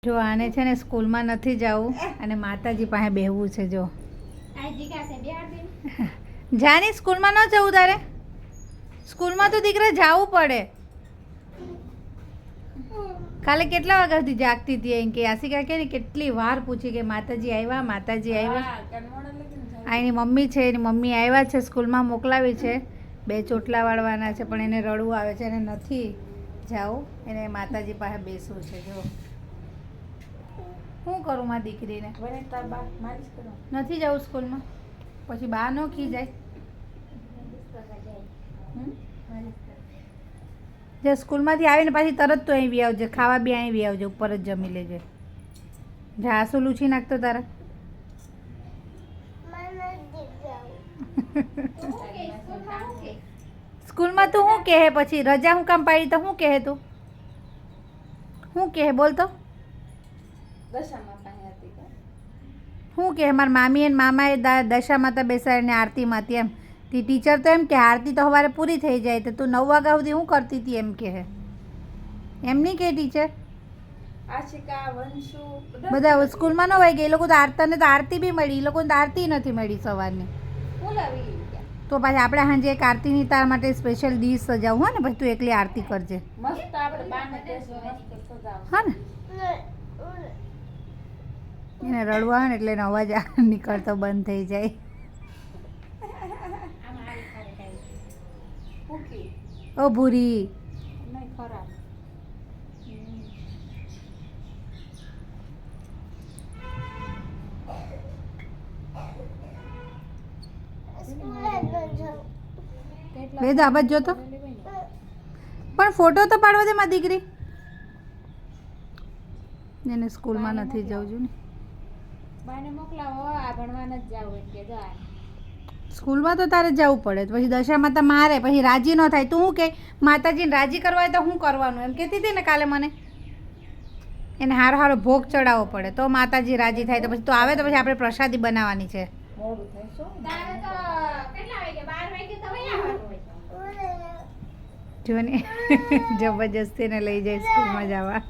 જો આને છે ને સ્કૂલમાં નથી જવું અને માતાજી પાસે બેહવું છે. જો જાની સ્કૂલમાં ન જવું તારે? સ્કૂલમાં તો દીકરા જવું પડે. કાલે કેટલા વાગ્યા સુધી જાગતી હતી એમ કે આશિકા કે ને કેટલી વાર પૂછી કે માતાજી આવ્યા, માતાજી આવ્યા. આ એની મમ્મી છે, એની મમ્મી આવ્યા છે, સ્કૂલમાં મોકલાવી છે. 2 ચોટલા વાળવાના છે પણ એને રડવું આવે છે, એને નથી જાવું, એને માતાજી પાસે બેસવું છે. જો શું કરું મારી દીકરીને? નથી જવું સ્કૂલમાં? પછી બા ન ખી જાય? જે સ્કૂલમાંથી આવીને પાછી તરત તો અહીં વી આવજે, ખાવા બી અહીં વી આવજે, ઉપર જ જમી લેજે. જા આંસુ લૂછી નાખતો તારા. સ્કૂલમાં તું શું કહે? પછી રજા હું કામ પાડી તો શું કહે તું? શું કહે બોલ તો? શું કહે? મારા મામી અને મામાએ દશા માતા બેસાડીને આરતીમાં હતી એમ. તી ટીચર તો એમ કે આરતી તો સવારે પૂરી થઈ જાય તો તું 9 વાગ્યા સુધી શું કરતી હતી એમ કહે. એમ નહીં કે ટીચર? બધા સ્કૂલમાં ન હોય કે એ લોકો તો આરતીને તો આરતી બી મળી, એ લોકોને તો આરતી નથી મળી સવારની. તો પછી આપણે સાંજે એક આરતીની તાર માટે સ્પેશિયલ ડીશ સજાવું હોય ને, પછી તું એકલી આરતી કરજે. હા ને? એને રડવા આવે ને એટલે એનો અવાજ નીકળતો બંધ થઈ જાય. ઓ ભૂરી વેદ આબાદ જોતો પણ ફોટો તો પાડવા દે મારી દીકરી. એને સ્કૂલમાં નથી જવું જોઈએ ને. સ્કૂલમાં તો તારે જવું પડે. પછી દશા માતા મારે, પછી રાજી ન થાય. તું શું કે માતાજીને રાજી કરવા હોય તો શું કરવાનું એમ કહેતી હતી ને કાલે મને. એને હારો હારો ભોગ ચડાવવો પડે તો માતાજી રાજી થાય. તો પછી તો આવે તો પછી આપણે પ્રસાદી બનાવવાની છે. જો ને જબરજસ્તી ને લઈ જાય સ્કૂલમાં જવા.